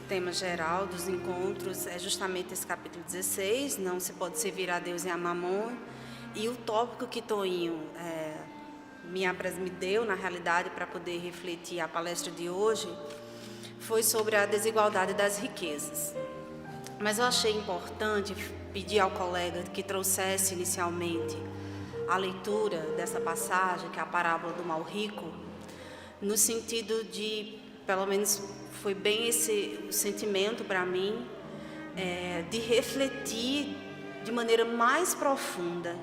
tema geral dos encontros é justamente esse capítulo 16, não se pode servir a Deus e a Mamon. E o tópico que Toinho me deu, na realidade, para poder refletir a palestra de hoje, foi sobre a desigualdade das riquezas. Mas eu achei importante pedir ao colega que trouxesse inicialmente a leitura dessa passagem, que é a parábola do mal rico, no sentido de, pelo menos foi bem esse o sentimento para mim, de refletir de maneira mais profunda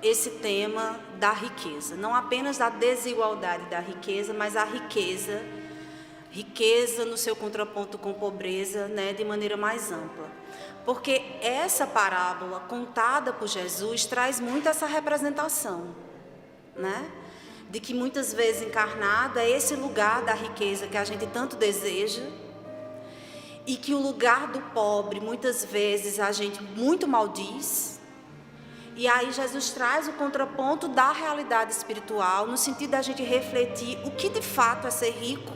esse tema da riqueza, não apenas da desigualdade da riqueza, mas a riqueza no seu contraponto com pobreza, de maneira mais ampla. Porque essa parábola contada por Jesus traz muito essa representação, de que muitas vezes encarnado é esse lugar da riqueza que a gente tanto deseja, e que o lugar do pobre muitas vezes a gente muito maldiz. E aí Jesus traz o contraponto da realidade espiritual, no sentido da gente refletir o que de fato é ser rico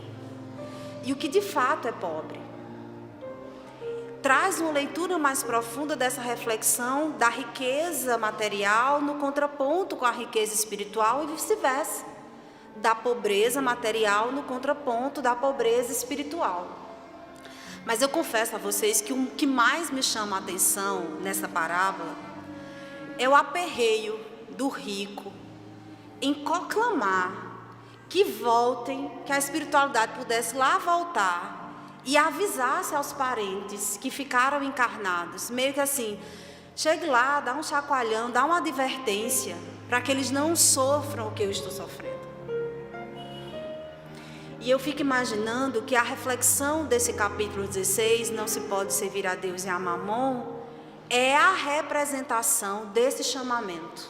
e o que de fato é pobre. Traz uma leitura mais profunda dessa reflexão da riqueza material no contraponto com a riqueza espiritual e vice-versa, da pobreza material no contraponto da pobreza espiritual. Mas eu confesso a vocês que o que mais me chama a atenção nessa parábola é o aperreio do rico em proclamar que voltem, que a espiritualidade pudesse lá voltar e avisasse aos parentes que ficaram encarnados, meio que assim, chegue lá, dá um chacoalhão, dá uma advertência, para que eles não sofram o que eu estou sofrendo. E eu fico imaginando que a reflexão desse capítulo 16, não se pode servir a Deus e a Mamon, é a representação desse chamamento.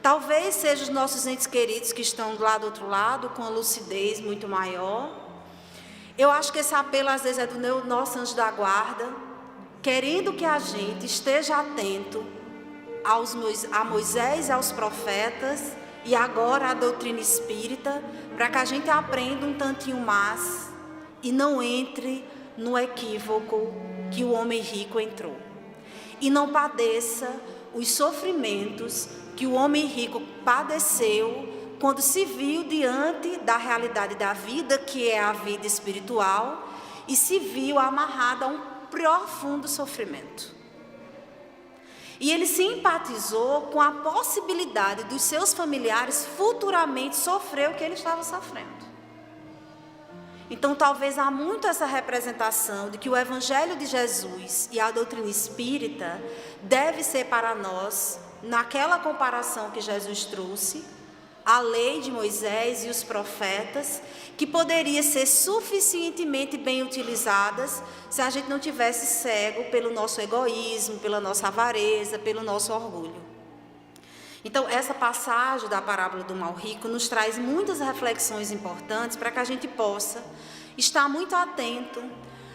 Talvez sejam os nossos entes queridos que estão lá do outro lado, com a lucidez muito maior. Eu acho que esse apelo às vezes é do nosso anjo da guarda, querendo que a gente esteja atento a Moisés e aos profetas, e agora a doutrina espírita, para que a gente aprenda um tantinho mais e não entre no equívoco que o homem rico entrou. E não padeça os sofrimentos que o homem rico padeceu quando se viu diante da realidade da vida, que é a vida espiritual, e se viu amarrado a um profundo sofrimento. E ele simpatizou com a possibilidade dos seus familiares futuramente sofrer o que ele estava sofrendo. Então, talvez há muito essa representação de que o Evangelho de Jesus e a doutrina espírita deve ser para nós, naquela comparação que Jesus trouxe, a lei de Moisés e os profetas, que poderia ser suficientemente bem utilizadas se a gente não tivesse cego pelo nosso egoísmo, pela nossa avareza, pelo nosso orgulho. Então, essa passagem da parábola do mal rico nos traz muitas reflexões importantes para que a gente possa estar muito atento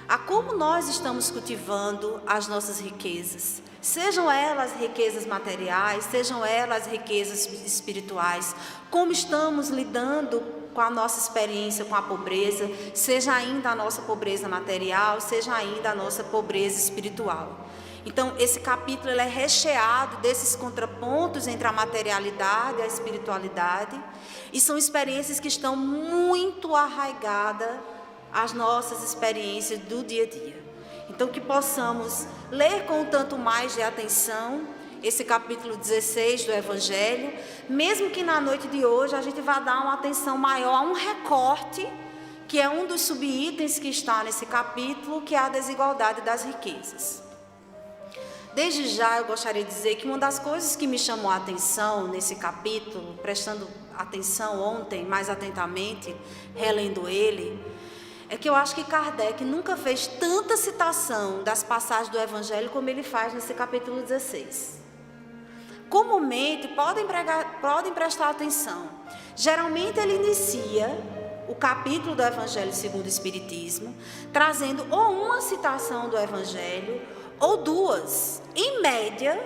a como nós estamos cultivando as nossas riquezas. Sejam elas riquezas materiais, sejam elas riquezas espirituais. Como estamos lidando com a nossa experiência com a pobreza, seja ainda a nossa pobreza material, seja ainda a nossa pobreza espiritual. Então, esse capítulo ele é recheado desses contrapontos entre a materialidade e a espiritualidade, e são experiências que estão muito arraigadas às nossas experiências do dia a dia. Então, que possamos ler com um tanto mais de atenção esse capítulo 16 do Evangelho, mesmo que na noite de hoje a gente vá dar uma atenção maior a um recorte, que é um dos subitens que está nesse capítulo, que é a desigualdade das riquezas. Desde já eu gostaria de dizer que uma das coisas que me chamou a atenção nesse capítulo, prestando atenção ontem mais atentamente, relendo ele, é que eu acho que Kardec nunca fez tanta citação das passagens do Evangelho como ele faz nesse capítulo 16. Comumente, podem prestar atenção, geralmente ele inicia o capítulo do Evangelho segundo o Espiritismo, trazendo ou uma citação do Evangelho, ou duas. Em média,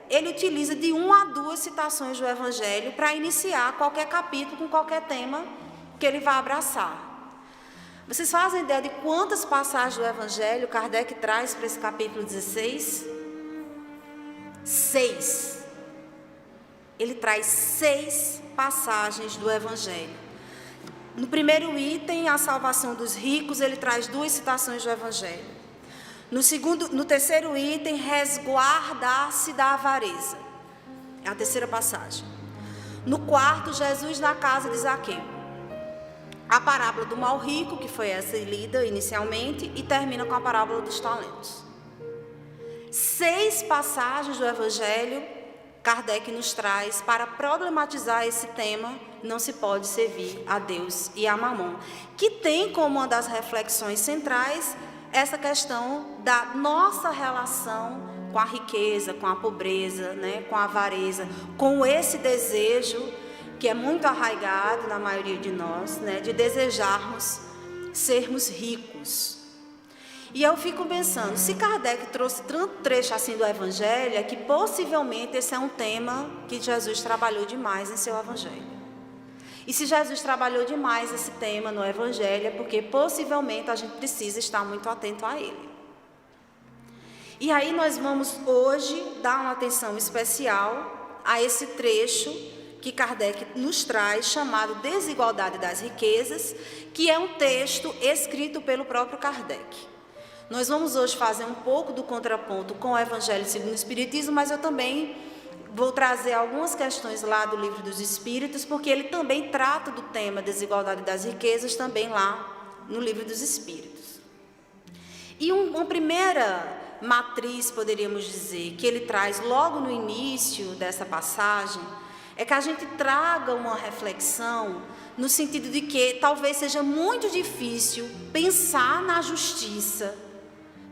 ele utiliza de 1 a 2 citações do Evangelho para iniciar qualquer capítulo com qualquer tema que ele vai abraçar. Vocês fazem ideia de quantas passagens do Evangelho Kardec traz para esse capítulo 16? 6. Ele traz 6 passagens do Evangelho. No primeiro item, a salvação dos ricos, ele traz 2 citações do Evangelho. No terceiro item, resguardar-se da avareza. É a terceira passagem. No quarto, Jesus na casa de Zaqueu. A parábola do mal rico, que foi essa lida inicialmente, e termina com a parábola dos talentos. 6 passagens do Evangelho Kardec nos traz para problematizar esse tema: não se pode servir a Deus e a Mamon, que tem como uma das reflexões centrais essa questão da nossa relação com a riqueza, com a pobreza, né, com a avareza, com esse desejo que é muito arraigado na maioria de nós, né, de desejarmos sermos ricos. E eu fico pensando, se Kardec trouxe tanto trecho assim do Evangelho, é que possivelmente esse é um tema que Jesus trabalhou demais em seu Evangelho. E se Jesus trabalhou demais esse tema no Evangelho, é porque possivelmente a gente precisa estar muito atento a ele. E aí nós vamos hoje dar uma atenção especial a esse trecho que Kardec nos traz, chamado Desigualdade das Riquezas, que é um texto escrito pelo próprio Kardec. Nós vamos hoje fazer um pouco do contraponto com o Evangelho segundo o Espiritismo, mas eu também vou trazer algumas questões lá do Livro dos Espíritos, porque ele também trata do tema Desigualdade das Riquezas, também lá no Livro dos Espíritos. E uma primeira matriz, poderíamos dizer, que ele traz logo no início dessa passagem, é que a gente traga uma reflexão no sentido de que talvez seja muito difícil pensar na justiça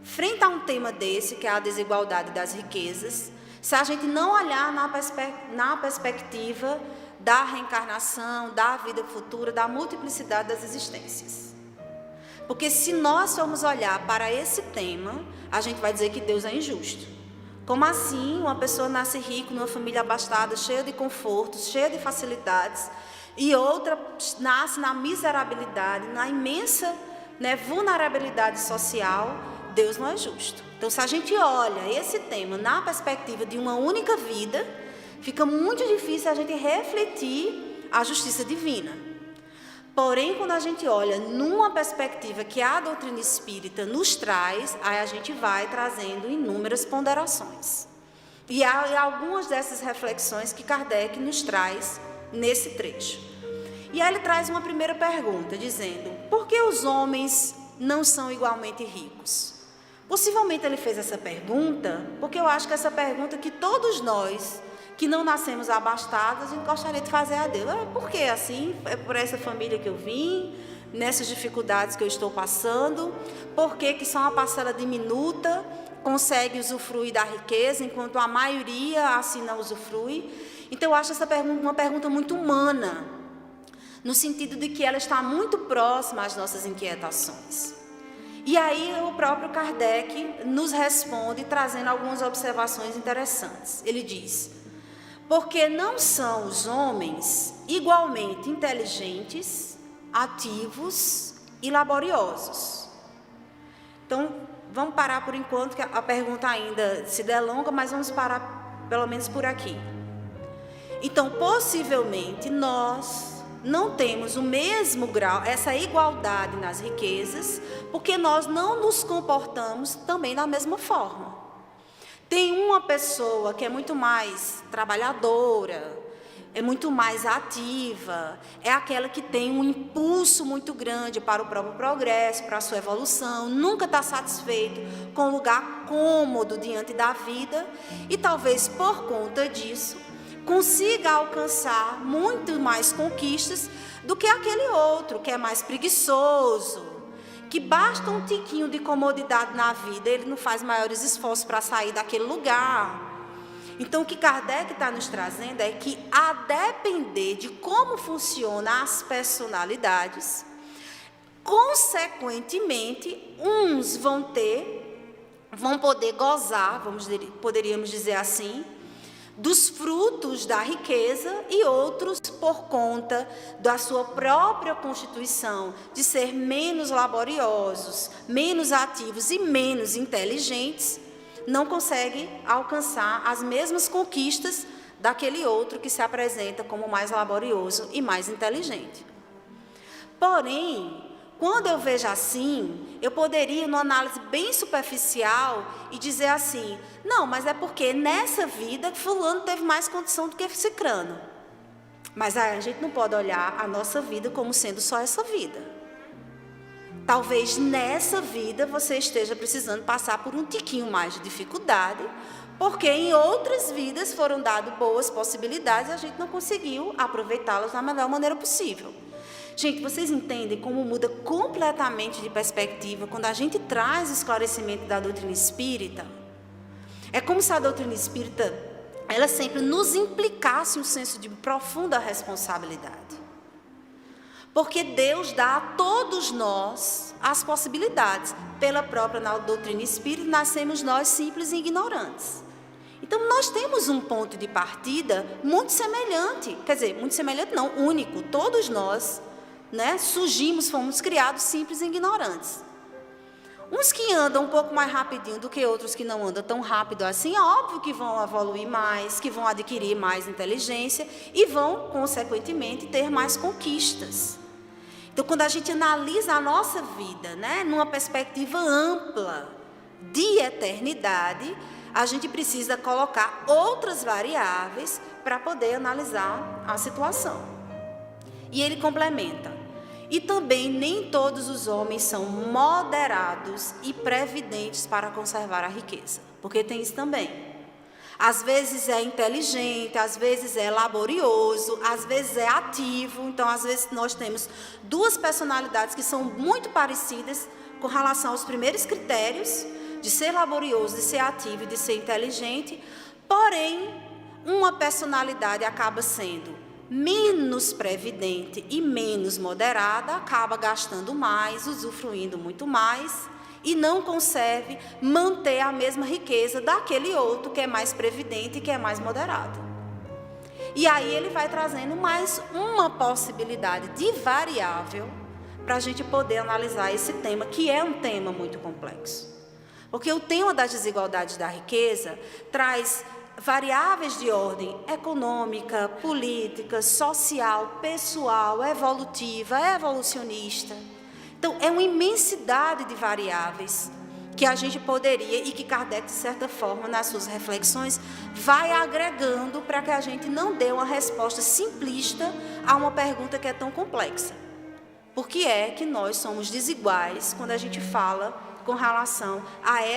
frente a um tema desse, que é a desigualdade das riquezas, se a gente não olhar na perspectiva da reencarnação, da vida futura, da multiplicidade das existências. Porque se nós formos olhar para esse tema, a gente vai dizer que Deus é injusto. Como assim uma pessoa nasce rica numa família abastada, cheia de confortos, cheia de facilidades, e outra nasce na miserabilidade, na imensa, né, vulnerabilidade social? Deus não é justo. Então, se a gente olha esse tema na perspectiva de uma única vida, fica muito difícil a gente refletir a justiça divina. Porém, quando a gente olha numa perspectiva que a doutrina espírita nos traz, aí a gente vai trazendo inúmeras ponderações. E há algumas dessas reflexões que Kardec nos traz nesse trecho. E aí ele traz uma primeira pergunta, dizendo: por que os homens não são igualmente ricos? Possivelmente ele fez essa pergunta porque eu acho que essa pergunta que todos nós que não nascemos abastados, a gente gostaria de fazer a Deus. Por que assim? É por essa família que eu vim, nessas dificuldades que eu estou passando? Por que só uma parcela diminuta consegue usufruir da riqueza, enquanto a maioria assim não usufrui? Então eu acho essa pergunta uma pergunta muito humana, no sentido de que ela está muito próxima às nossas inquietações. E aí o próprio Kardec nos responde trazendo algumas observações interessantes. Ele diz: porque não são os homens igualmente inteligentes, ativos e laboriosos. Então, vamos parar por enquanto, que a pergunta ainda se delonga, mas vamos parar pelo menos por aqui. Então, possivelmente, nós não temos o mesmo grau, essa igualdade nas riquezas, porque nós não nos comportamos também da mesma forma. Tem uma pessoa que é muito mais trabalhadora, é muito mais ativa, é aquela que tem um impulso muito grande para o próprio progresso, para a sua evolução, nunca está satisfeito com um lugar cômodo diante da vida e talvez por conta disso consiga alcançar muito mais conquistas do que aquele outro que é mais preguiçoso, que basta um tiquinho de comodidade na vida, ele não faz maiores esforços para sair daquele lugar. Então, o que Kardec está nos trazendo é que, a depender de como funcionam as personalidades, consequentemente, uns vão poder gozar, poderíamos dizer assim, dos frutos da riqueza, e outros por conta da sua própria constituição, de ser menos laboriosos, menos ativos e menos inteligentes, não conseguem alcançar as mesmas conquistas daquele outro que se apresenta como mais laborioso e mais inteligente. Porém, quando eu vejo assim, eu poderia, numa análise bem superficial, e dizer assim: não, mas é porque nessa vida fulano teve mais condição do que cicrano. Mas a gente não pode olhar a nossa vida como sendo só essa vida. Talvez nessa vida você esteja precisando passar por um tiquinho mais de dificuldade, porque em outras vidas foram dadas boas possibilidades e a gente não conseguiu aproveitá-las da melhor maneira possível. Gente, vocês entendem como muda completamente de perspectiva quando a gente traz o esclarecimento da doutrina espírita? É como se a doutrina espírita, ela sempre nos implicasse um senso de profunda responsabilidade. Porque Deus dá a todos nós as possibilidades. Pela própria doutrina espírita, nascemos nós simples e ignorantes. Então, nós temos um ponto de partida muito semelhante, quer dizer, muito semelhante não, único. Todos nós, surgimos, fomos criados simples e ignorantes. Uns que andam um pouco mais rapidinho do que outros que não andam tão rápido assim, é óbvio que vão evoluir mais, que vão adquirir mais inteligência e vão, consequentemente, ter mais conquistas. Então, quando a gente analisa a nossa vida, numa perspectiva ampla de eternidade, a gente precisa colocar outras variáveis para poder analisar a situação. E ele complementa: e também nem todos os homens são moderados e previdentes para conservar a riqueza. Porque tem isso também. Às vezes é inteligente, às vezes é laborioso, às vezes é ativo. Então, às vezes nós temos duas personalidades que são muito parecidas com relação aos primeiros critérios, de ser laborioso, de ser ativo e de ser inteligente. Porém, uma personalidade acaba sendo menos previdente e menos moderada, acaba gastando mais, usufruindo muito mais e não consegue manter a mesma riqueza daquele outro que é mais previdente e que é mais moderado. E aí ele vai trazendo mais uma possibilidade de variável para a gente poder analisar esse tema, que é um tema muito complexo. Porque o tema das desigualdades da riqueza traz variáveis de ordem econômica, política, social, pessoal, evolutiva, evolucionista. Então, é uma imensidade de variáveis que a gente poderia, e que Kardec, de certa forma, nas suas reflexões, vai agregando para que a gente não dê uma resposta simplista a uma pergunta que é tão complexa. Por que é que nós somos desiguais quando a gente fala com relação a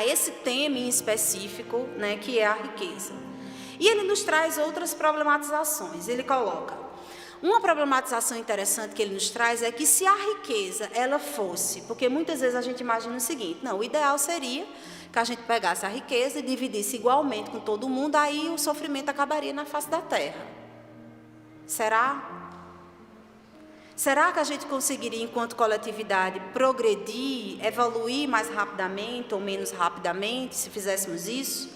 esse tema em específico, que é a riqueza? E ele nos traz outras problematizações. Ele coloca: uma problematização interessante que ele nos traz é que se a riqueza ela fosse, porque muitas vezes a gente imagina o seguinte: não, o ideal seria que a gente pegasse a riqueza e dividisse igualmente com todo mundo, aí o sofrimento acabaria na face da terra. Será? Será que a gente conseguiria, enquanto coletividade, progredir, evoluir mais rapidamente ou menos rapidamente, se fizéssemos isso?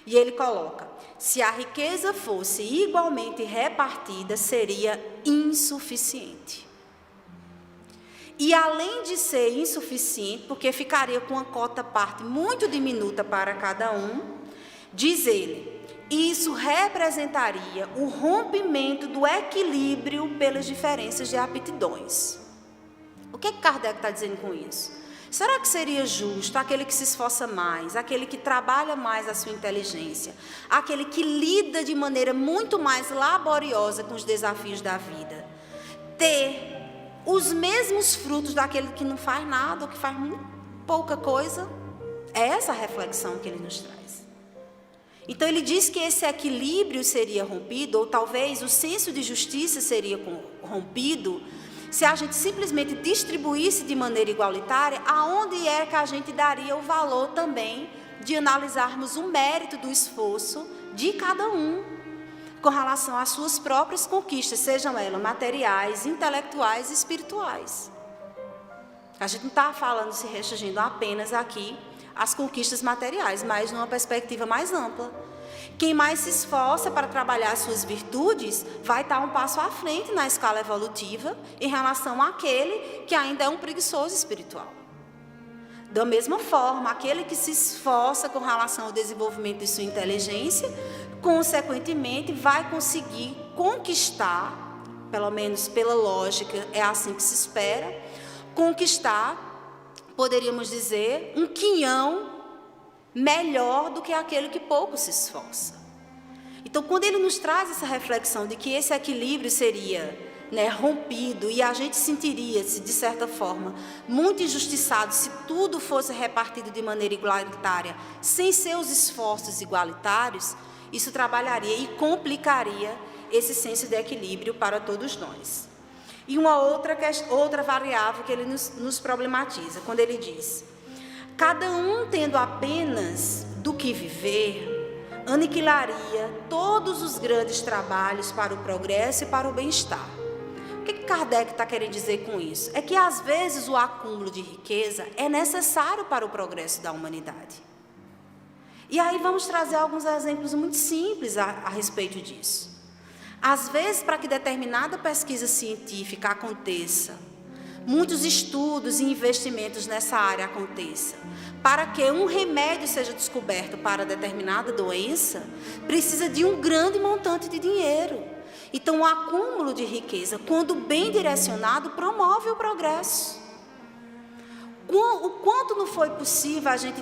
E ele coloca: se a riqueza fosse igualmente repartida, seria insuficiente. E além de ser insuficiente, porque ficaria com uma cota parte muito diminuta para cada um, diz ele, isso representaria o rompimento do equilíbrio pelas diferenças de aptidões. O que Kardec está dizendo com isso? Será que seria justo aquele que se esforça mais, aquele que trabalha mais a sua inteligência, aquele que lida de maneira muito mais laboriosa com os desafios da vida, ter os mesmos frutos daquele que não faz nada, ou que faz muito pouca coisa? É essa a reflexão que ele nos traz. Então, ele diz que esse equilíbrio seria rompido, ou talvez o senso de justiça seria rompido, se a gente simplesmente distribuísse de maneira igualitária, aonde é que a gente daria o valor também de analisarmos o mérito do esforço de cada um, com relação às suas próprias conquistas, sejam elas materiais, intelectuais e espirituais. A gente não está falando, se restringindo apenas aqui as conquistas materiais, mas numa perspectiva mais ampla, Quem mais se esforça para trabalhar suas virtudes vai estar um passo à frente na escala evolutiva em relação àquele que ainda é um preguiçoso espiritual. Da mesma forma, aquele que se esforça com relação ao desenvolvimento de sua inteligência, consequentemente vai conseguir conquistar, pelo menos pela lógica, é assim que se espera, conquistar, poderíamos dizer, um quinhão melhor do que aquele que pouco se esforça. Então, quando ele nos traz essa reflexão de que esse equilíbrio seria, rompido, e a gente sentiria-se, de certa forma, muito injustiçado se tudo fosse repartido de maneira igualitária, sem seus esforços igualitários, isso trabalharia e complicaria esse senso de equilíbrio para todos nós. E uma outra variável que ele nos problematiza, quando ele diz: cada um tendo apenas do que viver, aniquilaria todos os grandes trabalhos para o progresso e para o bem-estar. O que Kardec está querendo dizer com isso? É que às vezes o acúmulo de riqueza é necessário para o progresso da humanidade. E aí vamos trazer alguns exemplos muito simples a respeito disso. Às vezes, para que determinada pesquisa científica aconteça, muitos estudos e investimentos nessa área aconteçam, para que um remédio seja descoberto para determinada doença, precisa de um grande montante de dinheiro. Então, o acúmulo de riqueza, quando bem direcionado, promove o progresso. O quanto não foi possível a gente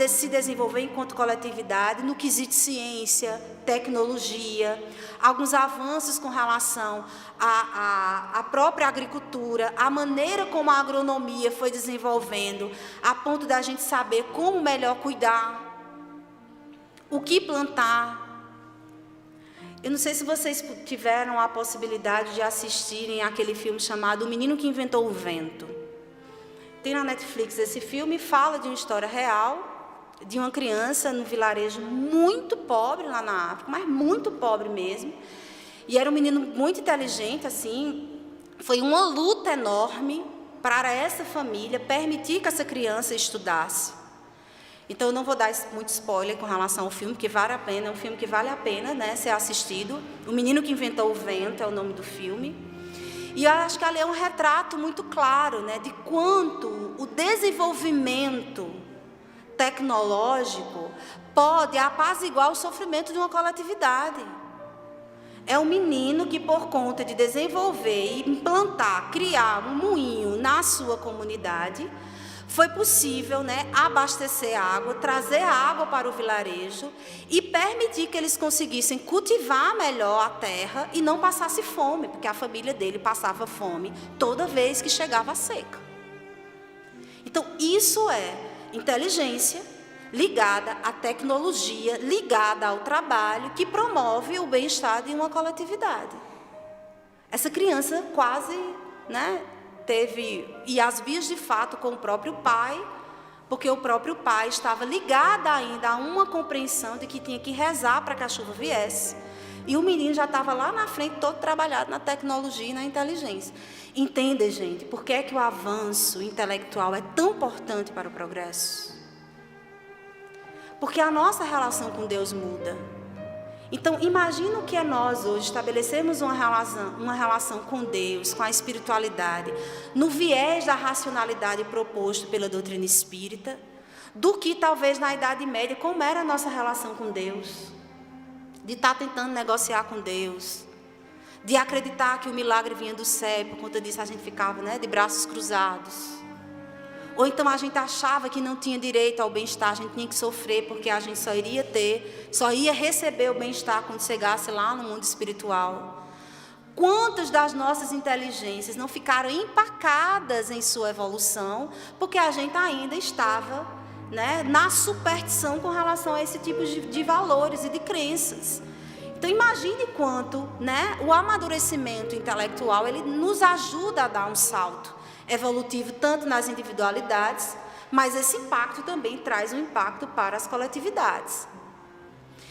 se desenvolver enquanto coletividade no quesito ciência, tecnologia, alguns avanços com relação à própria agricultura, a maneira como a agronomia foi desenvolvendo, a ponto da gente saber como melhor cuidar, o que plantar. Eu não sei se vocês tiveram a possibilidade de assistirem aquele filme chamado O Menino que Inventou o Vento. Tem na Netflix esse filme, fala de uma história real, de uma criança num vilarejo muito pobre lá na África, mas muito pobre mesmo. E era um menino muito inteligente, assim. Foi uma luta enorme para essa família permitir que essa criança estudasse. Então, eu não vou dar muito spoiler com relação ao filme, porque vale a pena, é um filme que vale a pena, ser assistido. O Menino que Inventou o Vento é o nome do filme. E eu acho que ali é um retrato muito claro, de quanto o desenvolvimento tecnológico pode apaziguar o sofrimento de uma coletividade. É um menino que, por conta de desenvolver e implantar, criar um moinho na sua comunidade, foi possível, abastecer água, trazer água para o vilarejo e permitir que eles conseguissem cultivar melhor a terra e não passasse fome, porque a família dele passava fome toda vez que chegava a seca. Então, isso é inteligência ligada à tecnologia, ligada ao trabalho, que promove o bem-estar de uma coletividade. Essa criança quase, teve, e as vias de fato com o próprio pai, porque o próprio pai estava ligado ainda a uma compreensão de que tinha que rezar para que a chuva viesse. E o menino já estava lá na frente, todo trabalhado na tecnologia e na inteligência. Entende, gente, por que é que o avanço intelectual é tão importante para o progresso? Porque a nossa relação com Deus muda. Então, imagina o que é nós hoje estabelecermos uma relação com Deus, com a espiritualidade, no viés da racionalidade proposto pela doutrina espírita, do que talvez na Idade Média, como era a nossa relação com Deus, de estar tentando negociar com Deus, de acreditar que o milagre vinha do céu, por conta disso a gente ficava de braços cruzados. Ou então a gente achava que não tinha direito ao bem-estar, a gente tinha que sofrer, porque a gente só ia receber o bem-estar quando chegasse lá no mundo espiritual. Quantas das nossas inteligências não ficaram empacadas em sua evolução, porque a gente ainda estava na superstição com relação a esse tipo de valores e de crenças. Então, imagine quanto o amadurecimento intelectual ele nos ajuda a dar um salto evolutivo tanto nas individualidades, mas esse impacto também traz um impacto para as coletividades.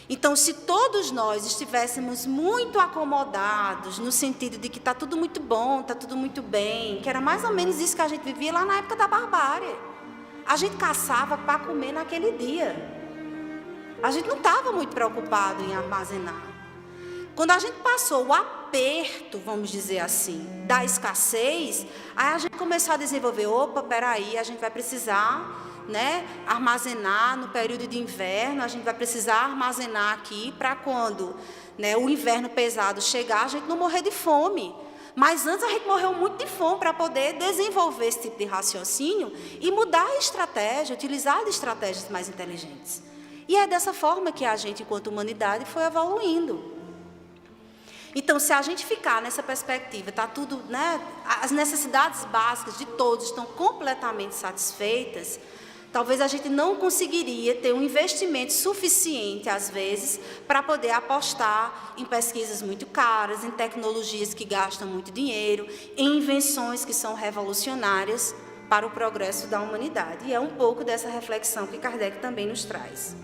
Então, se todos nós estivéssemos muito acomodados, no sentido de que está tudo muito bom, está tudo muito bem, que era mais ou menos isso que a gente vivia lá na época da barbárie. A gente caçava para comer naquele dia. A gente não estava muito preocupado em armazenar. Quando a gente passou o aperto, vamos dizer assim, da escassez, aí a gente começou a desenvolver, opa, peraí, a gente vai precisar, né, armazenar no período de inverno, a gente vai precisar armazenar aqui para quando, né, o inverno pesado chegar, a gente não morrer de fome. Mas antes a gente morreu muito de fome para poder desenvolver esse tipo de raciocínio e mudar a estratégia, utilizar estratégias mais inteligentes. E é dessa forma que a gente, enquanto humanidade, foi evoluindo. Então, se a gente ficar nessa perspectiva, está tudo, né, as necessidades básicas de todos estão completamente satisfeitas, talvez a gente não conseguiria ter um investimento suficiente, às vezes, para poder apostar em pesquisas muito caras, em tecnologias que gastam muito dinheiro, em invenções que são revolucionárias para o progresso da humanidade. E é um pouco dessa reflexão que Kardec também nos traz.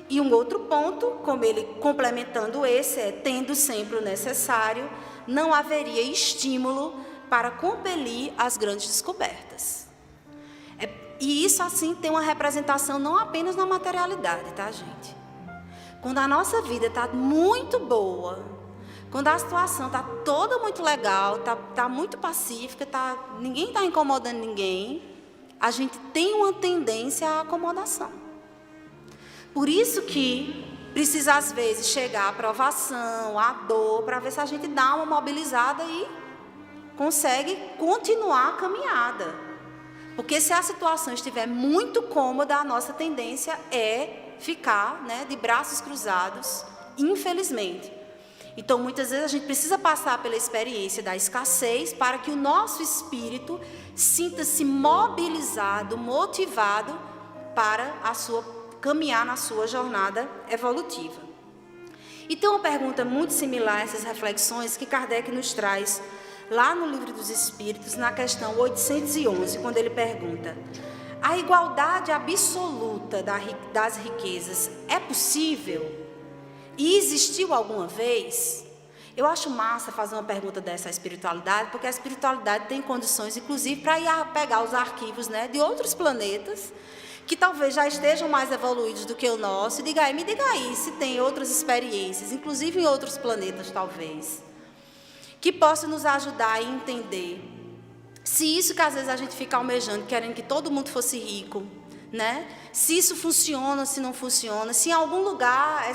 E um outro ponto, como ele complementando esse, é tendo sempre o necessário, não haveria estímulo para compelir as grandes descobertas. E isso, assim, tem uma representação não apenas na materialidade, tá, gente? Quando a nossa vida está muito boa, quando a situação está toda muito legal, está muito pacífica, ninguém está incomodando ninguém, a gente tem uma tendência à acomodação. Por isso que precisa, às vezes, chegar a provação, a dor, para ver se a gente dá uma mobilizada e consegue continuar a caminhada. Porque se a situação estiver muito cômoda, a nossa tendência é ficar, né, de braços cruzados, infelizmente. Então, muitas vezes, a gente precisa passar pela experiência da escassez para que o nosso espírito sinta-se mobilizado, motivado para caminhar na sua jornada evolutiva. E tem uma pergunta muito similar a essas reflexões que Kardec nos traz lá no Livro dos Espíritos, na questão 811, quando ele pergunta: a igualdade absoluta das riquezas é possível? E existiu alguma vez? Eu acho massa fazer uma pergunta dessa à espiritualidade, porque a espiritualidade tem condições, inclusive, para ir pegar os arquivos, né, de outros planetas, que talvez já estejam mais evoluídos do que o nosso, e me diga aí se tem outras experiências, inclusive em outros planetas, talvez, que possam nos ajudar a entender se isso que às vezes a gente fica almejando, querendo que todo mundo fosse rico, né? Se isso funciona, se não funciona, se em algum lugar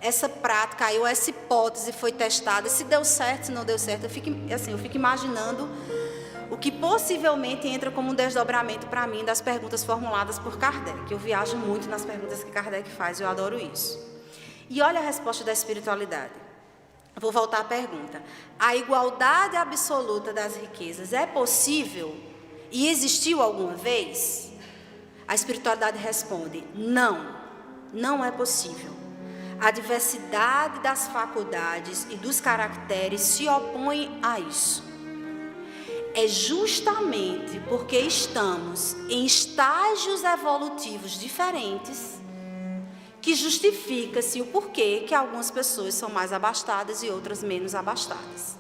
essa prática aí, ou essa hipótese foi testada, se deu certo, se não deu certo. Eu fico imaginando o que possivelmente entra como um desdobramento para mim das perguntas formuladas por Kardec. Eu viajo muito nas perguntas que Kardec faz, eu adoro isso. E olha a resposta da espiritualidade. Vou voltar à pergunta. A igualdade absoluta das riquezas é possível e existiu alguma vez? A espiritualidade responde: não, não é possível. A diversidade das faculdades e dos caracteres se opõe a isso. É justamente porque estamos em estágios evolutivos diferentes que justifica-se o porquê que algumas pessoas são mais abastadas e outras menos abastadas.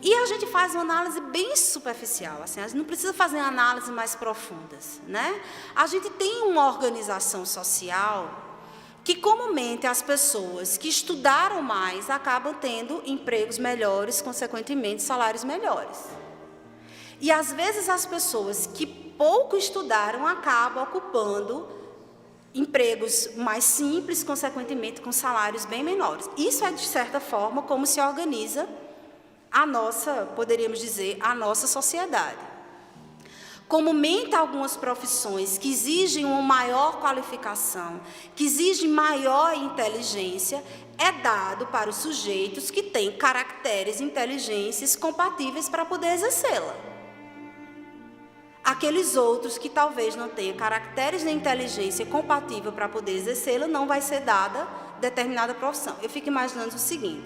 E a gente faz uma análise bem superficial, assim, a gente não precisa fazer análises mais profundas, né? A gente tem uma organização social que comumente as pessoas que estudaram mais acabam tendo empregos melhores, consequentemente salários melhores. E às vezes as pessoas que pouco estudaram acabam ocupando empregos mais simples, consequentemente com salários bem menores. Isso é, de certa forma, como se organiza a nossa, poderíamos dizer, a nossa sociedade. Comumente algumas profissões que exigem uma maior qualificação, que exigem maior inteligência, é dado para os sujeitos que têm caracteres e inteligências compatíveis para poder exercê-la. Aqueles outros que talvez não tenham caracteres nem inteligência compatível para poder exercê-la, não vai ser dada determinada profissão. Eu fico imaginando o seguinte,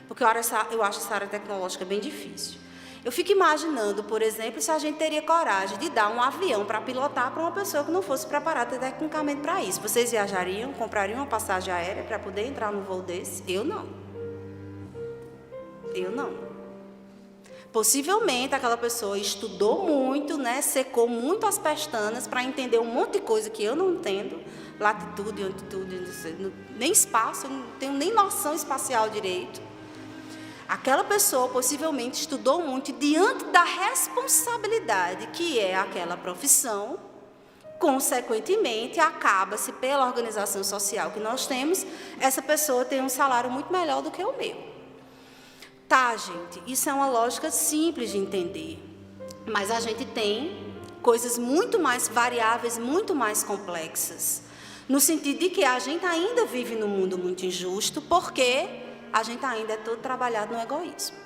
porque eu acho essa área tecnológica bem difícil. Eu fico imaginando, por exemplo, se a gente teria coragem de dar um avião para pilotar para uma pessoa que não fosse preparada tecnicamente para isso. Vocês viajariam, comprariam uma passagem aérea para poder entrar num voo desse? Eu não. Eu não. Possivelmente aquela pessoa estudou muito, né, secou muito as pestanas para entender um monte de coisa que eu não entendo, latitude, altitude, nem espaço, eu não tenho nem noção espacial direito. Aquela pessoa possivelmente estudou muito e diante da responsabilidade que é aquela profissão, consequentemente, acaba-se pela organização social que nós temos, essa pessoa tem um salário muito melhor do que o meu. Tá, gente, isso é uma lógica simples de entender, mas a gente tem coisas muito mais variáveis, muito mais complexas, no sentido de que a gente ainda vive num mundo muito injusto, porque a gente ainda é todo trabalhado no egoísmo.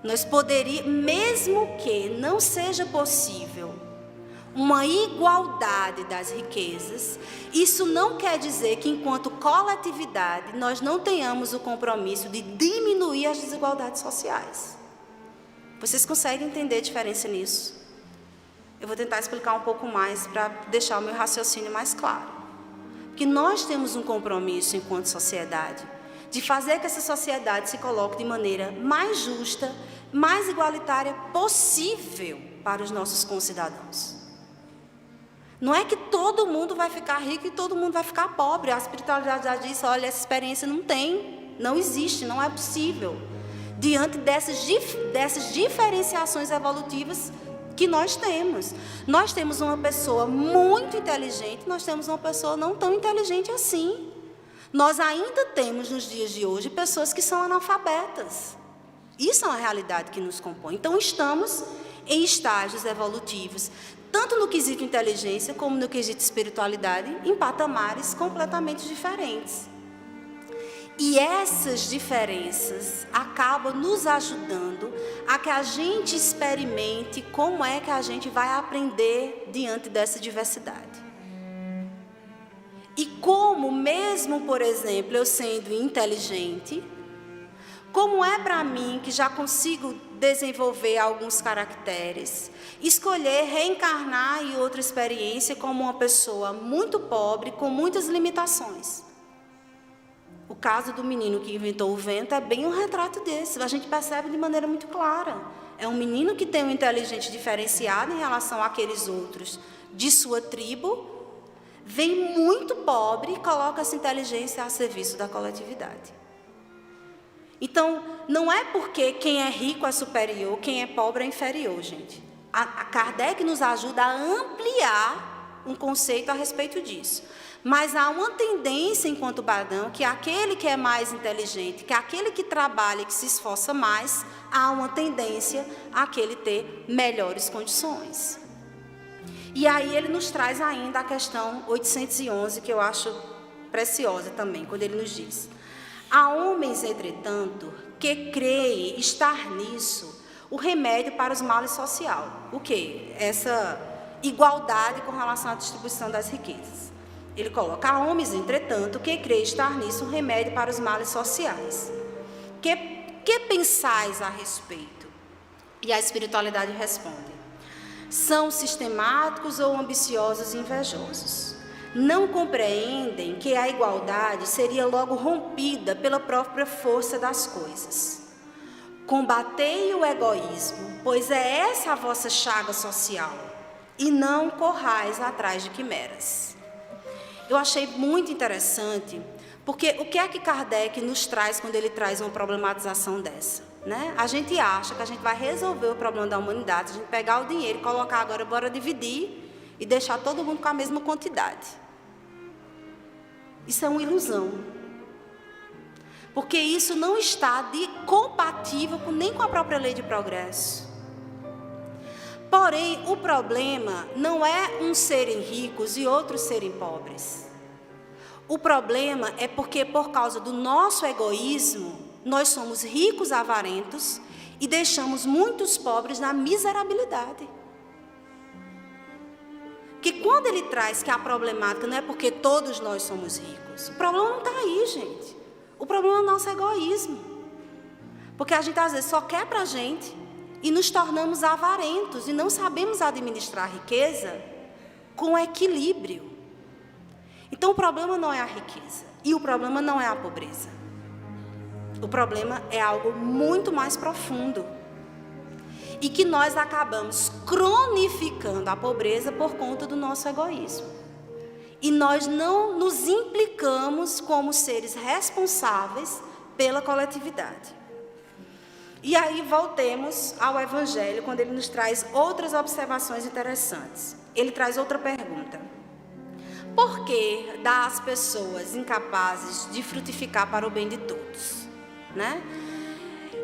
Nós poderíamos, mesmo que não seja possível uma igualdade das riquezas, isso não quer dizer que, enquanto coletividade, nós não tenhamos o compromisso de diminuir as desigualdades sociais. Vocês conseguem entender a diferença nisso? Eu vou tentar explicar um pouco mais para deixar o meu raciocínio mais claro. Que nós temos um compromisso, enquanto sociedade, de fazer que essa sociedade se coloque de maneira mais justa, mais igualitária possível para os nossos concidadãos. Não é que todo mundo vai ficar rico e todo mundo vai ficar pobre. A espiritualidade já diz, olha, essa experiência não existe, não é possível. Diante dessas diferenciações evolutivas que nós temos. Nós temos uma pessoa muito inteligente, nós temos uma pessoa não tão inteligente assim. Nós ainda temos, nos dias de hoje, pessoas que são analfabetas. Isso é uma realidade que nos compõe. Então, estamos em estágios evolutivos, tanto no quesito inteligência, como no quesito espiritualidade, em patamares completamente diferentes. E essas diferenças acabam nos ajudando a que a gente experimente como é que a gente vai aprender diante dessa diversidade. E como, mesmo, por exemplo, eu sendo inteligente, como é para mim, que já consigo desenvolver alguns caracteres, escolher reencarnar em outra experiência como uma pessoa muito pobre, com muitas limitações. O caso do menino que inventou o vento é bem um retrato desse, a gente percebe de maneira muito clara. É um menino que tem uma inteligência diferenciada em relação àqueles outros de sua tribo, vem muito pobre e coloca essa inteligência a serviço da coletividade. Então, não é porque quem é rico é superior, quem é pobre é inferior, gente. A Kardec nos ajuda a ampliar um conceito a respeito disso. Mas há uma tendência, enquanto Badão, que aquele que é mais inteligente, que aquele que trabalha, que se esforça mais, há uma tendência àquele ter melhores condições. E aí ele nos traz ainda a questão 811, que eu acho preciosa também, quando ele nos diz: há homens, entretanto, que creem estar nisso o remédio para os males sociais. O quê? Essa igualdade com relação à distribuição das riquezas. Ele coloca: há homens, entretanto, que creem estar nisso o remédio para os males sociais. Que pensais a respeito? E a espiritualidade responde: são sistemáticos ou ambiciosos e invejosos. Não compreendem que a igualdade seria logo rompida pela própria força das coisas. Combatei o egoísmo, pois é essa a vossa chaga social, e não corrais atrás de quimeras. Eu achei muito interessante, porque o que é que Kardec nos traz quando ele traz uma problematização dessa? Né? A gente acha que a gente vai resolver o problema da humanidade, a gente pegar o dinheiro e colocar agora, bora dividir e deixar todo mundo com a mesma quantidade. Isso é uma ilusão. Porque isso não está compatível nem com a própria lei de progresso. Porém, o problema não é uns serem ricos e outros serem pobres. O problema é porque, por causa do nosso egoísmo, nós somos ricos avarentos e deixamos muitos pobres na miserabilidade. Porque quando ele traz que a problemática não é porque todos nós somos ricos, o problema não está aí, gente. O problema é o nosso egoísmo. Porque a gente às vezes só quer para a gente e nos tornamos avarentos e não sabemos administrar a riqueza com equilíbrio. Então o problema não é a riqueza e o problema não é a pobreza. O problema é algo muito mais profundo. E que nós acabamos cronificando a pobreza por conta do nosso egoísmo. E nós não nos implicamos como seres responsáveis pela coletividade. E aí voltemos ao Evangelho, quando ele nos traz outras observações interessantes. Ele traz outra pergunta. Por que dá às pessoas incapazes de frutificar para o bem de todos? Né?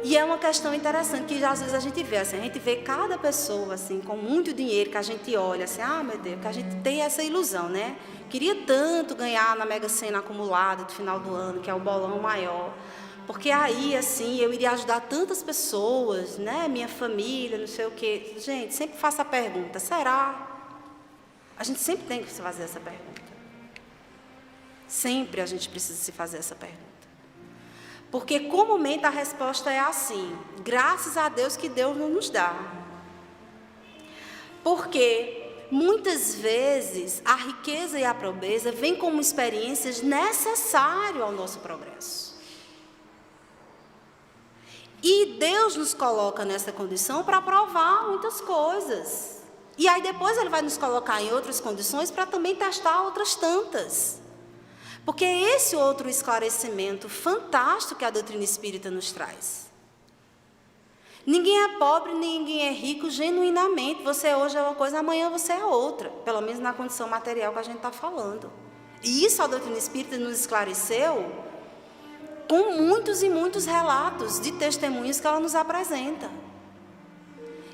E é uma questão interessante que às vezes a gente vê, assim, a gente vê cada pessoa assim, com muito dinheiro, que a gente olha assim, meu Deus, que a gente tem essa ilusão, né? Queria tanto ganhar na Mega Sena acumulada do final do ano, que é o bolão maior, porque aí, assim, eu iria ajudar tantas pessoas, né? Minha família, não sei o quê. Gente, sempre faço a pergunta, será? A gente sempre tem que se fazer essa pergunta. Sempre a gente precisa se fazer essa pergunta. Porque comumente a resposta é assim, graças a Deus que Deus não nos dá. Porque muitas vezes a riqueza e a pobreza vêm como experiências necessárias ao nosso progresso. E Deus nos coloca nessa condição para provar muitas coisas. E aí depois Ele vai nos colocar em outras condições para também testar outras tantas. Porque é esse outro esclarecimento fantástico que a doutrina espírita nos traz. Ninguém é pobre, ninguém é rico genuinamente. Você hoje é uma coisa, amanhã você é outra. Pelo menos na condição material que a gente está falando. E isso a doutrina espírita nos esclareceu com muitos e muitos relatos de testemunhos que ela nos apresenta.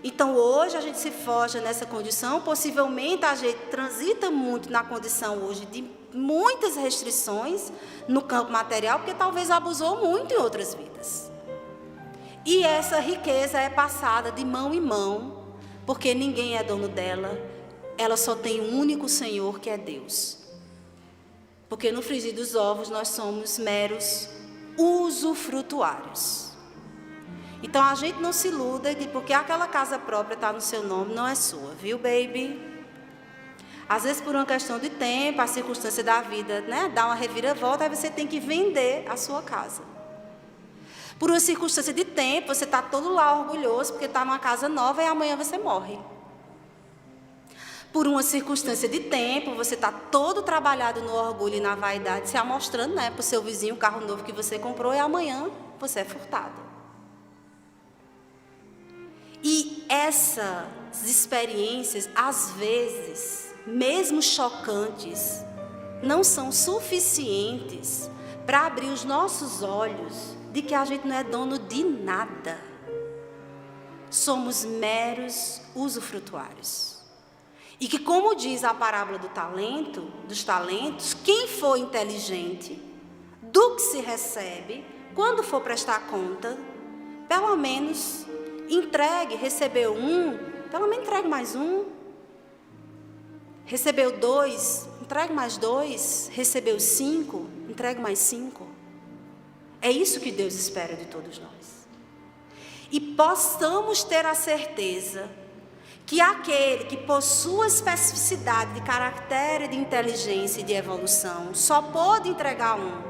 Então, hoje a gente se forja nessa condição, possivelmente a gente transita muito na condição hoje de muitas restrições no campo material, porque talvez abusou muito em outras vidas. E essa riqueza é passada de mão em mão, porque ninguém é dono dela, ela só tem um único Senhor, que é Deus. Porque no frigir dos ovos nós somos meros usufrutuários. Então a gente não se iluda de porque aquela casa própria está no seu nome, não é sua, viu, baby? Às vezes por uma questão de tempo, a circunstância da vida, né, dá uma reviravolta, aí você tem que vender a sua casa. Por uma circunstância de tempo, você está todo lá orgulhoso porque está numa casa nova e amanhã você morre. Por uma circunstância de tempo, você está todo trabalhado no orgulho e na vaidade, se amostrando, né, para o seu vizinho o carro novo que você comprou e amanhã você é furtado. E essas experiências, às vezes, mesmo chocantes, não são suficientes para abrir os nossos olhos de que a gente não é dono de nada. Somos meros usufrutuários. E que, como diz a parábola dos talentos, quem for inteligente do que se recebe, quando for prestar conta, pelo menos recebeu um, pelo menos entregue mais um. Recebeu 2, entregue mais 2. Recebeu 5, entregue mais 5. É isso que Deus espera de todos nós. E possamos ter a certeza que aquele que possua especificidade de caráter, de inteligência e de evolução, só pode entregar um.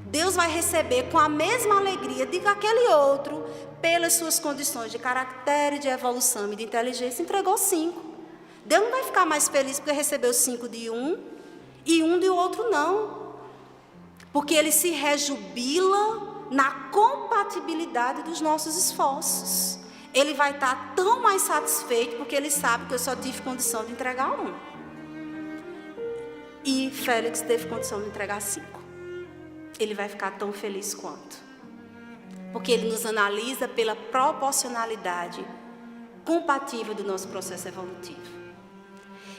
Deus vai receber com a mesma alegria de que aquele outro, pelas suas condições de caráter, de evolução e de inteligência, entregou 5. Deus não vai ficar mais feliz porque recebeu 5 de um e um de outro não. Porque Ele se rejubila na compatibilidade dos nossos esforços. Ele vai estar tão mais satisfeito porque Ele sabe que eu só tive condição de entregar 1. E Félix teve condição de entregar 5. Ele vai ficar tão feliz quanto. Porque Ele nos analisa pela proporcionalidade compatível do nosso processo evolutivo.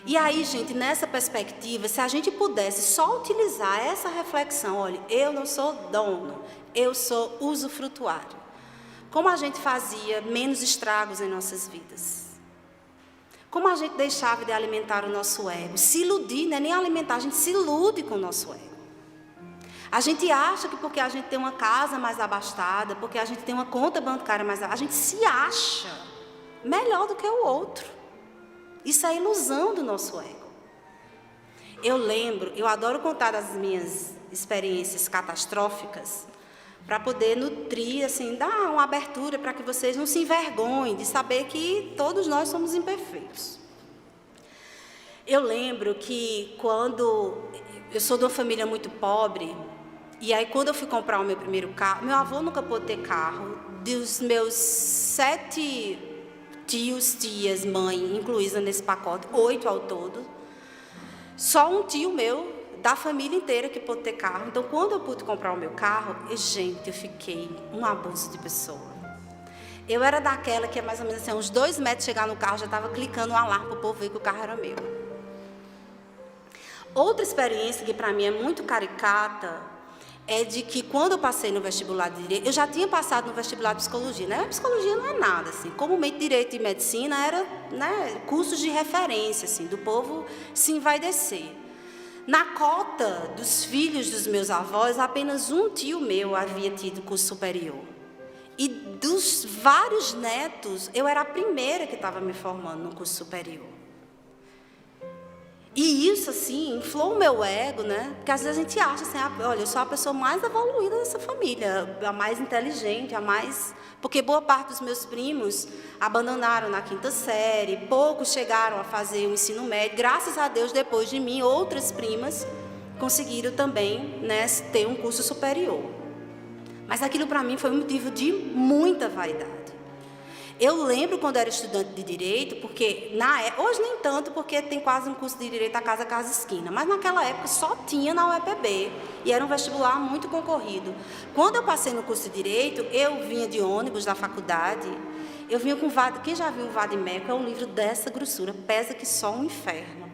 E aí, gente, nessa perspectiva, se a gente pudesse só utilizar essa reflexão, olha, eu não sou dono, eu sou usufrutuário. Como a gente fazia menos estragos em nossas vidas? Como a gente deixava de alimentar o nosso ego? Se iludir, não é nem alimentar, a gente se ilude com o nosso ego. A gente acha que porque a gente tem uma casa mais abastada, porque a gente tem uma conta bancária mais abastada, a gente se acha melhor do que o outro. Isso é ilusão do nosso ego. Eu adoro contar as minhas experiências catastróficas, para poder nutrir, assim, dar uma abertura para que vocês não se envergonhem de saber que todos nós somos imperfeitos. Eu lembro que quando eu sou de uma família muito pobre, e aí quando eu fui comprar o meu primeiro carro, meu avô nunca pôde ter carro, dos meus 7 tios, tias, mãe, incluída nesse pacote, 8 ao todo, só um tio meu, da família inteira, que pôde ter carro. Então, quando eu pude comprar o meu carro, gente, eu fiquei um abuso de pessoa. Eu era daquela que, mais ou menos assim, uns 2 metros de chegar no carro, já estava clicando um alarme para o povo ver que o carro era meu. Outra experiência que para mim é muito caricata é de que quando eu passei no vestibular de Direito, eu já tinha passado no vestibular de Psicologia, né? A Psicologia não é nada, assim. Comumente Direito e Medicina era, né, cursos de referência, assim, do povo se envaidecer. Na cota dos filhos dos meus avós, apenas um tio meu havia tido curso superior. E dos vários netos, eu era a primeira que estava me formando no curso superior. E isso, assim, inflou o meu ego, né? Porque às vezes a gente acha assim, olha, eu sou a pessoa mais evoluída dessa família, a mais inteligente, a mais... Porque boa parte dos meus primos abandonaram na 5ª série, poucos chegaram a fazer o ensino médio. Graças a Deus, depois de mim, outras primas conseguiram também, né, ter um curso superior. Mas aquilo para mim foi um motivo de muita vaidade. Eu lembro quando eu era estudante de Direito, porque hoje nem tanto, porque tem quase um curso de Direito a casa esquina, mas naquela época só tinha na UEPB, e era um vestibular muito concorrido. Quando eu passei no curso de Direito, eu vinha de ônibus da faculdade, eu vinha com quem já viu o Vadimeco, é um livro dessa grossura, pesa que só um inferno.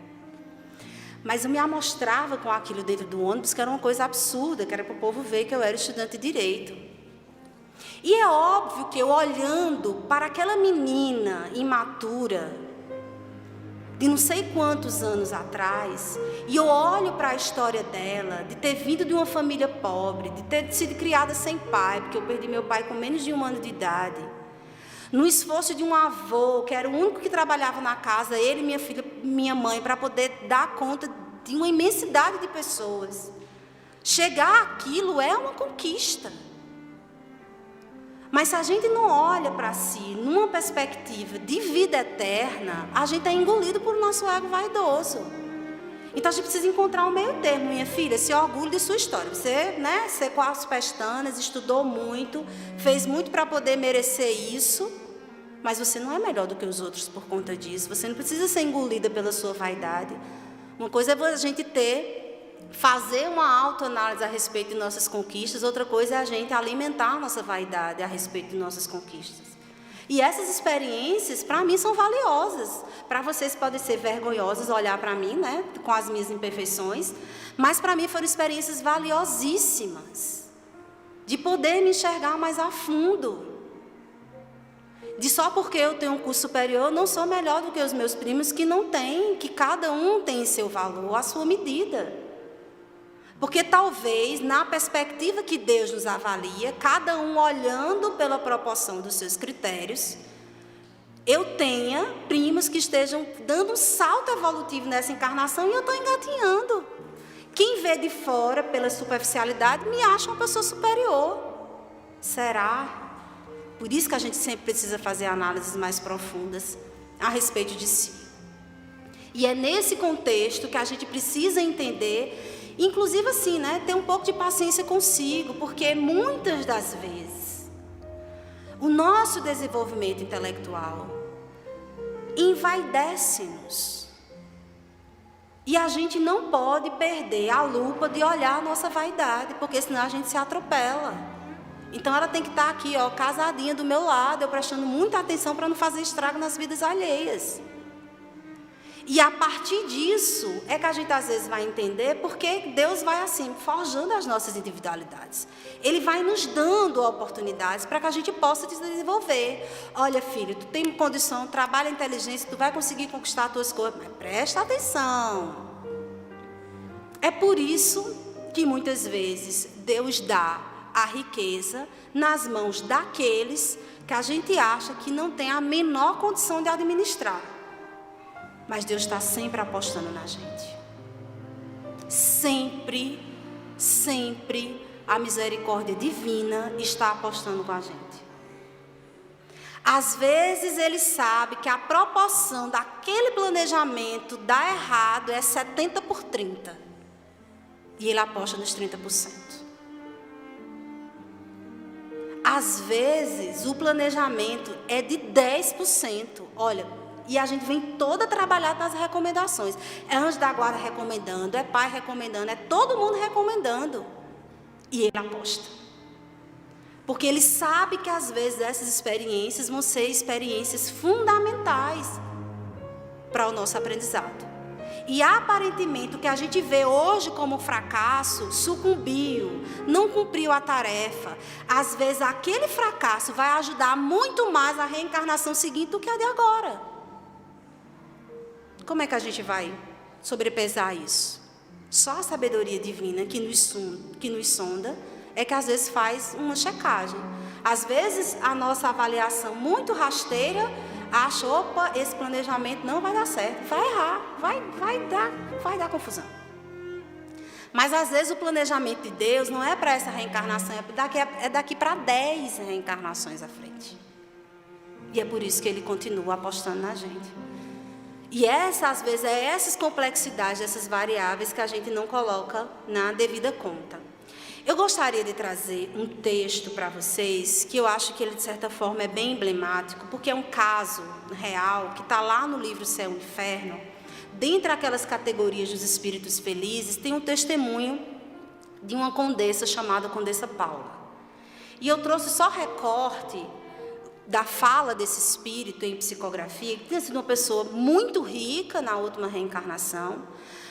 Mas eu me amostrava com aquilo dentro do ônibus, que era uma coisa absurda, que era para o povo ver que eu era estudante de Direito. E é óbvio que eu, olhando para aquela menina imatura, de não sei quantos anos atrás, e eu olho para a história dela, de ter vindo de uma família pobre, de ter sido criada sem pai, porque eu perdi meu pai com menos de 1 ano de idade, no esforço de um avô, que era o único que trabalhava na casa, ele, minha filha, minha mãe, para poder dar conta de uma imensidade de pessoas. Chegar àquilo é uma conquista. Mas se a gente não olha para si numa perspectiva de vida eterna, a gente é engolido por nosso ego vaidoso. Então a gente precisa encontrar um meio termo, minha filha, se orgulhe de sua história. Você, né, secou as pestanas, estudou muito, fez muito para poder merecer isso, mas você não é melhor do que os outros por conta disso. Você não precisa ser engolida pela sua vaidade. Uma coisa é a gente fazer uma autoanálise a respeito de nossas conquistas, outra coisa é a gente alimentar a nossa vaidade a respeito de nossas conquistas. E essas experiências, para mim, são valiosas. Para vocês podem ser vergonhosas olhar para mim, né, com as minhas imperfeições, mas para mim foram experiências valiosíssimas, de poder me enxergar mais a fundo. De só porque eu tenho um curso superior, eu não sou melhor do que os meus primos que não têm, que cada um tem seu valor, a sua medida. Porque talvez, na perspectiva que Deus nos avalia, cada um olhando pela proporção dos seus critérios, eu tenha primos que estejam dando um salto evolutivo nessa encarnação e eu estou engatinhando. Quem vê de fora, pela superficialidade, me acha uma pessoa superior. Será? Por isso que a gente sempre precisa fazer análises mais profundas a respeito de si. E é nesse contexto que a gente precisa entender... Inclusive assim, né, ter um pouco de paciência consigo, porque muitas das vezes o nosso desenvolvimento intelectual envaidece-nos. E a gente não pode perder a lupa de olhar a nossa vaidade, porque senão a gente se atropela. Então ela tem que estar aqui, ó, casadinha do meu lado, eu prestando muita atenção para não fazer estrago nas vidas alheias. E a partir disso é que a gente às vezes vai entender porque Deus vai assim, forjando as nossas individualidades. Ele vai nos dando oportunidades para que a gente possa se desenvolver. Olha, filho, tu tem condição, trabalha a inteligência, tu vai conseguir conquistar as tuas coisas, mas presta atenção. É por isso que muitas vezes Deus dá a riqueza nas mãos daqueles que a gente acha que não tem a menor condição de administrar. Mas Deus está sempre apostando na gente. Sempre, sempre a misericórdia divina está apostando com a gente. Às vezes ele sabe que a proporção daquele planejamento dar errado é 70 por 30. E ele aposta nos 30%. Às vezes o planejamento é de 10%. Olha, e a gente vem toda trabalhar nas recomendações. É anjo da guarda recomendando, é pai recomendando, é todo mundo recomendando. E ele aposta. Porque ele sabe que às vezes essas experiências vão ser experiências fundamentais para o nosso aprendizado. E aparentemente o que a gente vê hoje como fracasso, sucumbiu, não cumpriu a tarefa. Às vezes aquele fracasso vai ajudar muito mais a reencarnação seguinte do que a de agora. Como é que a gente vai sobrepesar isso? Só a sabedoria divina que nos sonda é que às vezes faz uma checagem. Às vezes a nossa avaliação muito rasteira acha, opa, esse planejamento não vai dar certo, vai errar, vai dar confusão. Mas às vezes o planejamento de Deus não é para essa reencarnação, é daqui para 10 reencarnações à frente. E é por isso que ele continua apostando na gente. E às vezes, essas complexidades, essas variáveis que a gente não coloca na devida conta. Eu gostaria de trazer um texto para vocês, que eu acho que ele, de certa forma, é bem emblemático, porque é um caso real, que está lá no livro Céu e Inferno. Dentre aquelas categorias dos espíritos felizes, tem um testemunho de uma condessa chamada Condessa Paula. E eu trouxe só recorte da fala desse espírito em psicografia, que tinha sido uma pessoa muito rica na última reencarnação,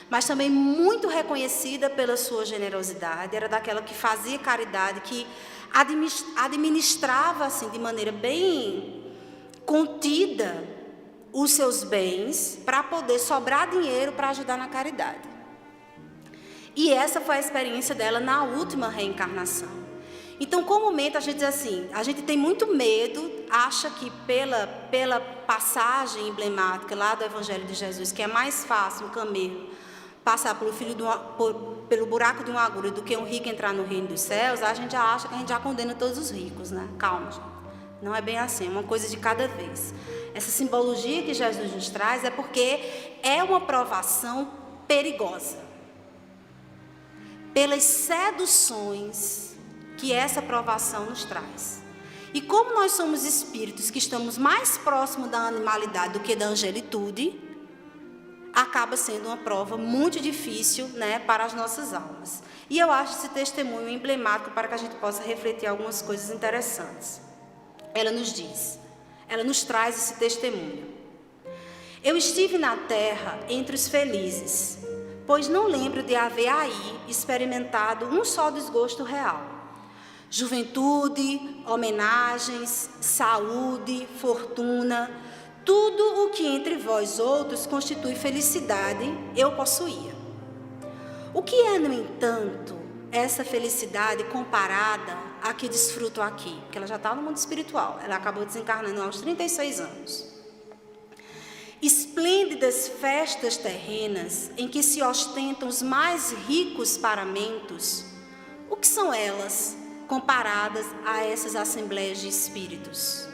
mas também muito reconhecida pela sua generosidade. Era daquela que fazia caridade, que administrava assim, de maneira bem contida os seus bens para poder sobrar dinheiro para ajudar na caridade. E essa foi a experiência dela na última reencarnação. Então, comumente a gente diz assim, a gente tem muito medo, acha que pela passagem emblemática lá do Evangelho de Jesus, que é mais fácil um camelo passar pelo buraco de uma agulha do que um rico entrar no reino dos céus, a gente já acha que a gente já condena todos os ricos, né? Calma, gente. Não é bem assim, é uma coisa de cada vez. Essa simbologia que Jesus nos traz é porque é uma provação perigosa. Pelas seduções que essa provação nos traz. E como nós somos espíritos que estamos mais próximos da animalidade do que da angelitude, acaba sendo uma prova muito difícil, né, para as nossas almas. E eu acho esse testemunho emblemático para que a gente possa refletir algumas coisas interessantes. Ela nos traz esse testemunho. Eu estive na terra entre os felizes, pois não lembro de haver aí experimentado um só desgosto real. Juventude, homenagens, saúde, fortuna, tudo o que entre vós outros constitui felicidade, eu possuía. O que é, no entanto, essa felicidade comparada à que desfruto aqui? Porque ela já está no mundo espiritual, ela acabou desencarnando aos 36 anos. Esplêndidas festas terrenas em que se ostentam os mais ricos paramentos, o que são elas comparadas a essas assembleias de espíritos?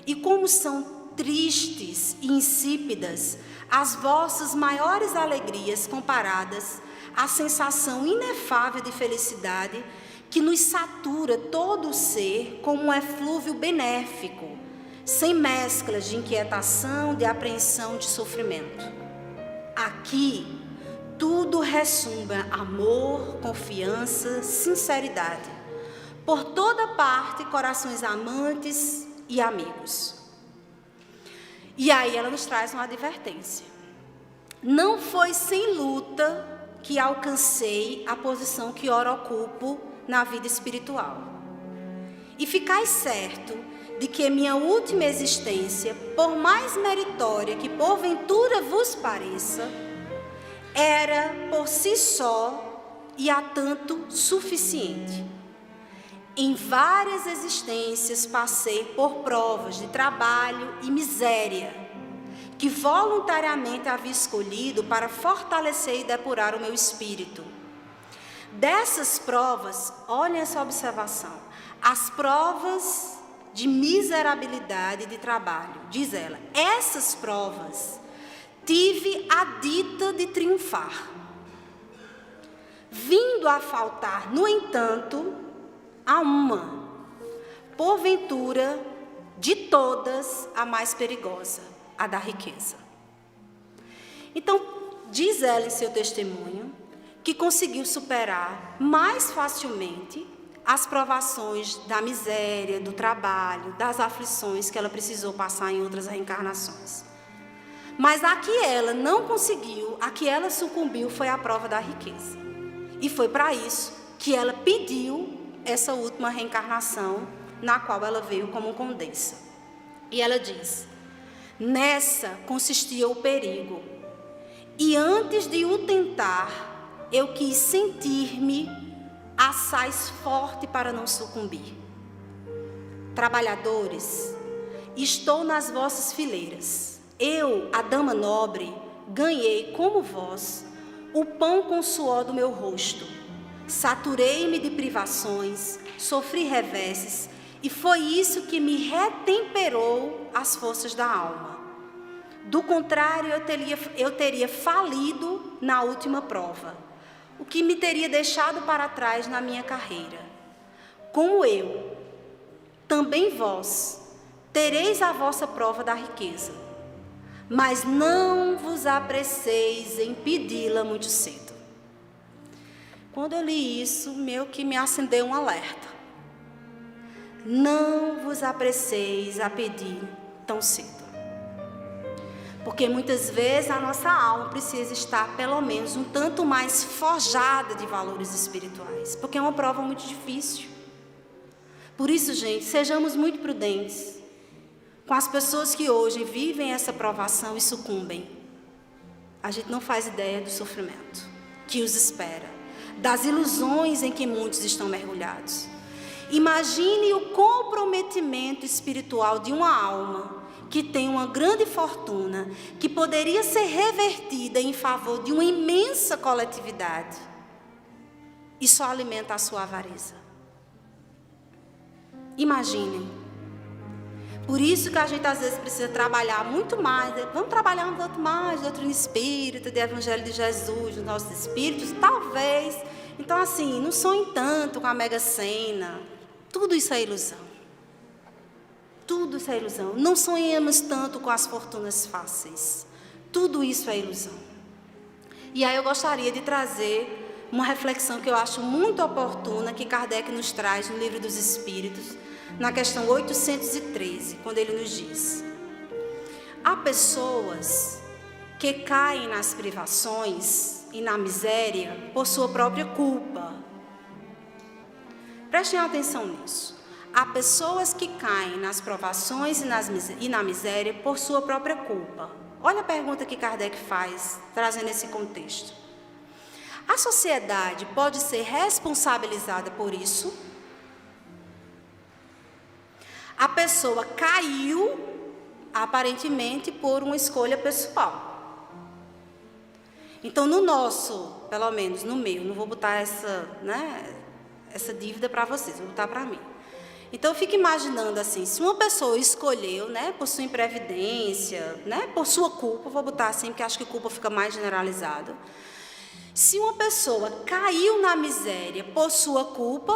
E como são tristes e insípidas as vossas maiores alegrias comparadas à sensação inefável de felicidade que nos satura todo o ser como um eflúvio benéfico, sem mesclas de inquietação, de apreensão, de sofrimento. Aqui, tudo ressuma amor, confiança, sinceridade. Por toda parte, corações amantes e amigos. E aí ela nos traz uma advertência. Não foi sem luta que alcancei a posição que ora ocupo na vida espiritual. E ficai certo de que minha última existência, por mais meritória que porventura vos pareça, era por si só e a tanto suficiente. Em várias existências passei por provas de trabalho e miséria, que voluntariamente havia escolhido para fortalecer e depurar o meu espírito. Dessas provas, olhem essa observação, as provas de miserabilidade de trabalho, diz ela, essas provas tive a dita de triunfar, vindo a faltar, no entanto, a uma, porventura, de todas, a mais perigosa, a da riqueza. Então, diz ela em seu testemunho, que conseguiu superar mais facilmente as provações da miséria, do trabalho, das aflições que ela precisou passar em outras reencarnações. Mas a que ela não conseguiu, a que ela sucumbiu foi a prova da riqueza. E foi para isso que ela pediu essa última reencarnação, na qual ela veio como condessa. E ela diz, nessa consistia o perigo, e antes de o tentar, eu quis sentir-me assaz forte para não sucumbir. Trabalhadores, estou nas vossas fileiras. Eu, a dama nobre, ganhei, como vós, o pão com o suor do meu rosto. Saturei-me de privações, sofri reveses, e foi isso que me retemperou as forças da alma. Do contrário, eu teria falido na última prova, o que me teria deixado para trás na minha carreira. Como eu, também vós, tereis a vossa prova da riqueza, mas não vos apreceis em pedi-la muito cedo. Quando eu li isso, meio que me acendeu um alerta. Não vos apreceis a pedir tão cedo. Porque muitas vezes a nossa alma precisa estar pelo menos um tanto mais forjada de valores espirituais. Porque é uma prova muito difícil. Por isso, gente, sejamos muito prudentes com as pessoas que hoje vivem essa provação e sucumbem. A gente não faz ideia do sofrimento que os espera, das ilusões em que muitos estão mergulhados. Imagine o comprometimento espiritual de uma alma que tem uma grande fortuna, que poderia ser revertida em favor de uma imensa coletividade, e só alimenta a sua avareza. Imaginem. Por isso que a gente às vezes precisa trabalhar muito mais, vamos trabalhar um tanto mais de doutrina espírita, de Evangelho de Jesus, dos nossos espíritos, talvez. Então assim, não sonhem tanto com a Mega Sena, tudo isso é ilusão. Tudo isso é ilusão. Não sonhemos tanto com as fortunas fáceis. Tudo isso é ilusão. E aí eu gostaria de trazer uma reflexão que eu acho muito oportuna, que Kardec nos traz no Livro dos Espíritos, na questão 813, quando ele nos diz: há pessoas que caem nas privações e na miséria por sua própria culpa. Prestem atenção nisso. Há pessoas que caem nas provações e na miséria por sua própria culpa. Olha a pergunta que Kardec faz, trazendo esse contexto. A sociedade pode ser responsabilizada por isso? A pessoa caiu, aparentemente, por uma escolha pessoal. Então, no nosso, pelo menos no meu, não vou botar essa dívida para vocês, vou botar para mim. Então, eu fico imaginando assim, se uma pessoa escolheu, por sua imprevidência, por sua culpa, vou botar assim, porque acho que culpa fica mais generalizado. Se uma pessoa caiu na miséria por sua culpa,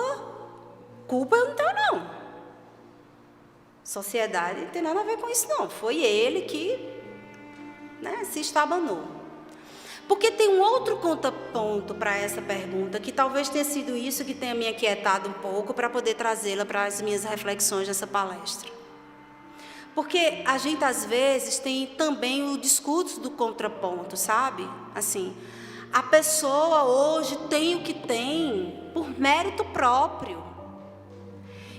culpa eu não tenho, não. Sociedade não tem nada a ver com isso, não. Foi ele que se estabanou. Porque tem um outro contraponto para essa pergunta, que talvez tenha sido isso que tenha me aquietado um pouco para poder trazê-la para as minhas reflexões nessa palestra. Porque a gente, às vezes, tem também o discurso do contraponto, sabe? Assim, a pessoa hoje tem o que tem por mérito próprio.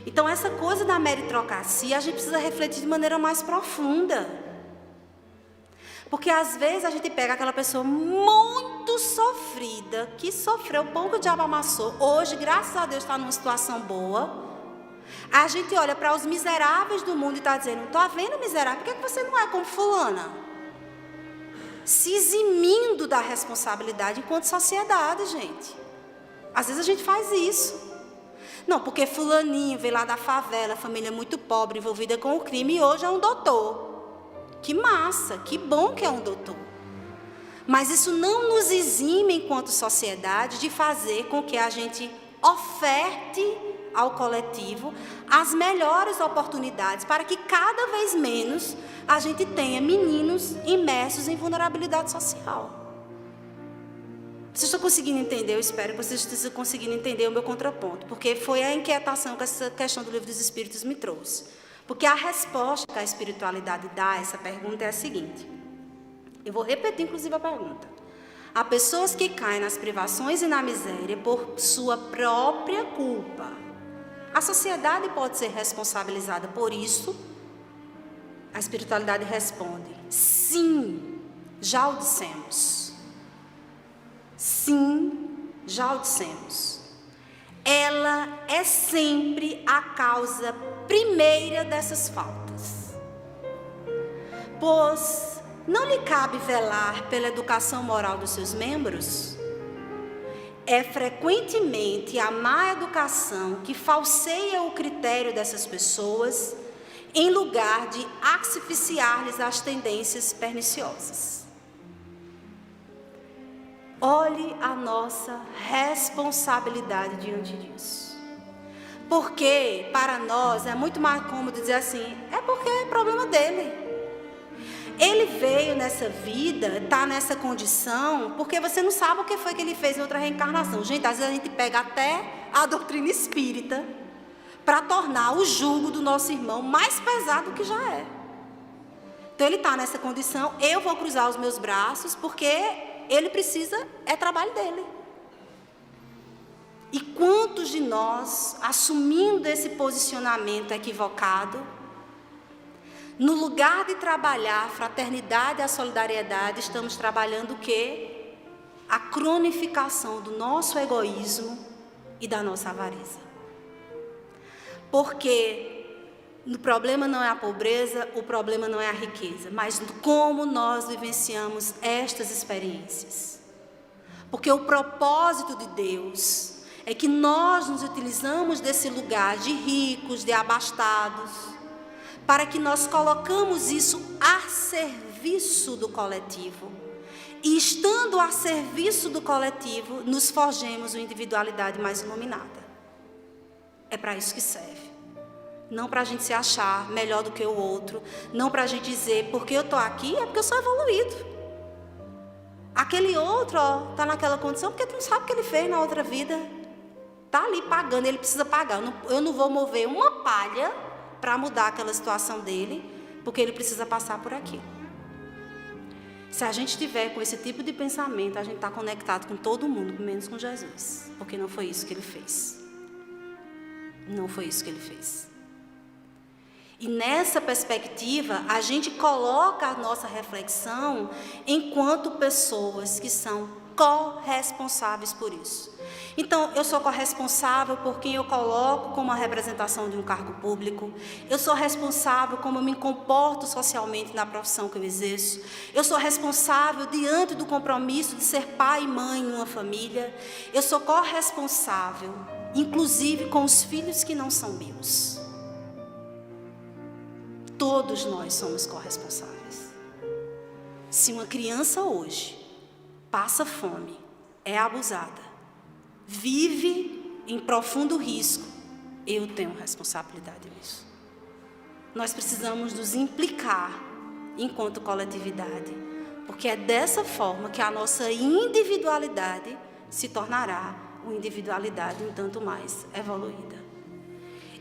Então, essa coisa da meritocracia, a gente precisa refletir de maneira mais profunda. Porque às vezes a gente pega aquela pessoa muito sofrida, que sofreu pão que o diabo amassou, hoje, graças a Deus, está numa situação boa. A gente olha para os miseráveis do mundo e está dizendo: estou vendo miserável, por que você não é como fulana? Se eximindo da responsabilidade enquanto sociedade, gente. Às vezes a gente faz isso. Não, porque fulaninho veio lá da favela, família muito pobre, envolvida com o crime, e hoje é um doutor. Que massa, que bom que é um doutor. Mas isso não nos exime, enquanto sociedade, de fazer com que a gente oferte ao coletivo as melhores oportunidades para que cada vez menos a gente tenha meninos imersos em vulnerabilidade social. Vocês estão conseguindo entender? Eu espero que vocês estejam conseguindo entender o meu contraponto, porque foi a inquietação que essa questão do Livro dos Espíritos me trouxe. Porque a resposta que a espiritualidade dá a essa pergunta é a seguinte. Eu vou repetir, inclusive, a pergunta. Há pessoas que caem nas privações e na miséria por sua própria culpa. A sociedade pode ser responsabilizada por isso? A espiritualidade responde: sim, já o dissemos. Sim, já o dissemos. Ela é sempre a causa primeira dessas faltas. Pois não lhe cabe velar pela educação moral dos seus membros? É frequentemente a má educação que falseia o critério dessas pessoas, em lugar de asfixiar-lhes as tendências perniciosas. Olhe a nossa responsabilidade diante disso. Porque para nós é muito mais cômodo dizer assim, é porque é problema dele. Ele veio nessa vida, está nessa condição, porque você não sabe o que foi que ele fez em outra reencarnação. Gente, às vezes a gente pega até a doutrina espírita para tornar o jugo do nosso irmão mais pesado do que já é. Então ele está nessa condição, eu vou cruzar os meus braços, porque ele precisa, é trabalho dele. E quantos de nós, assumindo esse posicionamento equivocado, no lugar de trabalhar a fraternidade e a solidariedade, estamos trabalhando o quê? A cronificação do nosso egoísmo e da nossa avareza. Porque o problema não é a pobreza, o problema não é a riqueza, mas como nós vivenciamos estas experiências. Porque o propósito de Deus é que nós nos utilizamos desse lugar de ricos, de abastados, para que nós colocamos isso a serviço do coletivo. E estando a serviço do coletivo, nos forjemos uma individualidade mais iluminada. É para isso que serve. Não para a gente se achar melhor do que o outro. Não para a gente dizer, porque eu estou aqui, é porque eu sou evoluído. Aquele outro está naquela condição porque tu não sabe o que ele fez na outra vida. Está ali pagando, ele precisa pagar. Eu não vou mover uma palha para mudar aquela situação dele, porque ele precisa passar por aqui. Se a gente estiver com esse tipo de pensamento, a gente está conectado com todo mundo, menos com Jesus. Porque não foi isso que ele fez. Não foi isso que ele fez. E nessa perspectiva, a gente coloca a nossa reflexão enquanto pessoas que são corresponsáveis por isso. Então, eu sou corresponsável por quem eu coloco como a representação de um cargo público. Eu sou responsável como eu me comporto socialmente na profissão que eu exerço. Eu sou responsável diante do compromisso de ser pai e mãe em uma família. Eu sou corresponsável, inclusive com os filhos que não são meus. Todos nós somos corresponsáveis. Se uma criança hoje passa fome, é abusada, vive em profundo risco, eu tenho responsabilidade nisso. Nós precisamos nos implicar enquanto coletividade, porque é dessa forma que a nossa individualidade se tornará uma individualidade um tanto mais evoluída.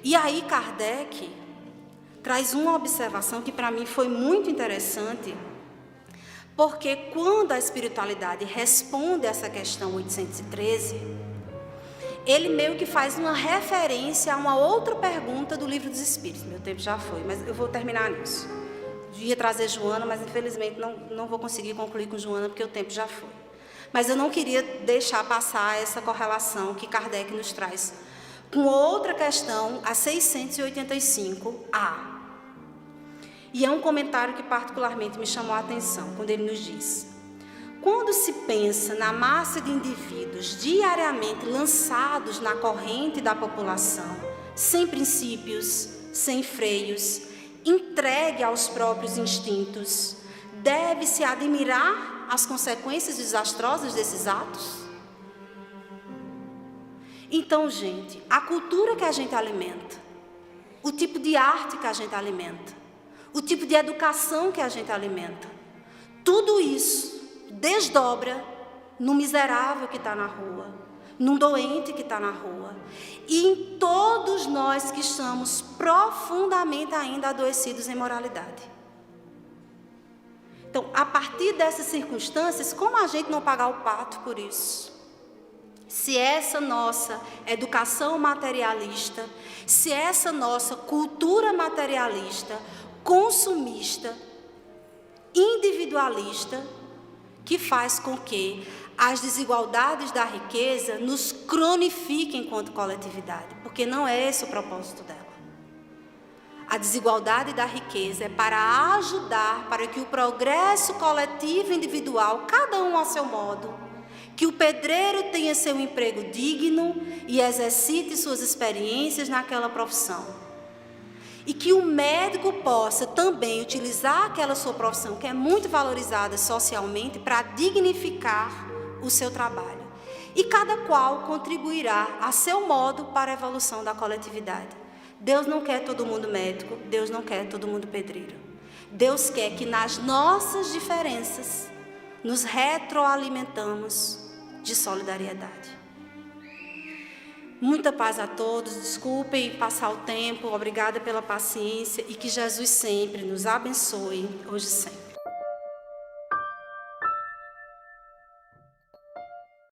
E aí Kardec traz uma observação que para mim foi muito interessante, porque quando a espiritualidade responde a essa questão 813, ele meio que faz uma referência a uma outra pergunta do Livro dos Espíritos. Meu tempo já foi, mas eu vou terminar nisso. Devia trazer Joana, mas infelizmente não vou conseguir concluir com Joana, porque o tempo já foi. Mas eu não queria deixar passar essa correlação que Kardec nos traz com outra questão, a 685A. E é um comentário que particularmente me chamou a atenção, quando ele nos diz: quando se pensa na massa de indivíduos diariamente lançados na corrente da população, sem princípios, sem freios, entregue aos próprios instintos, deve-se admirar as consequências desastrosas desses atos? Então, gente, a cultura que a gente alimenta, o tipo de arte que a gente alimenta, o tipo de educação que a gente alimenta, tudo isso desdobra no miserável que está na rua, num doente que está na rua, e em todos nós que estamos profundamente ainda adoecidos em moralidade. Então, a partir dessas circunstâncias, como a gente não pagar o pato por isso? Se essa nossa educação materialista, se essa nossa cultura materialista, consumista, individualista, que faz com que as desigualdades da riqueza nos cronifiquem enquanto coletividade, porque não é esse o propósito dela. A desigualdade da riqueza é para ajudar para que o progresso coletivo e individual, cada um a seu modo, que o pedreiro tenha seu emprego digno e exercite suas experiências naquela profissão. E que o médico possa também utilizar aquela sua profissão, que é muito valorizada socialmente, para dignificar o seu trabalho. E cada qual contribuirá a seu modo para a evolução da coletividade. Deus não quer todo mundo médico, Deus não quer todo mundo pedreiro. Deus quer que nas nossas diferenças nos retroalimentamos de solidariedade. Muita paz a todos, desculpem passar o tempo, obrigada pela paciência e que Jesus sempre nos abençoe, hoje e sempre.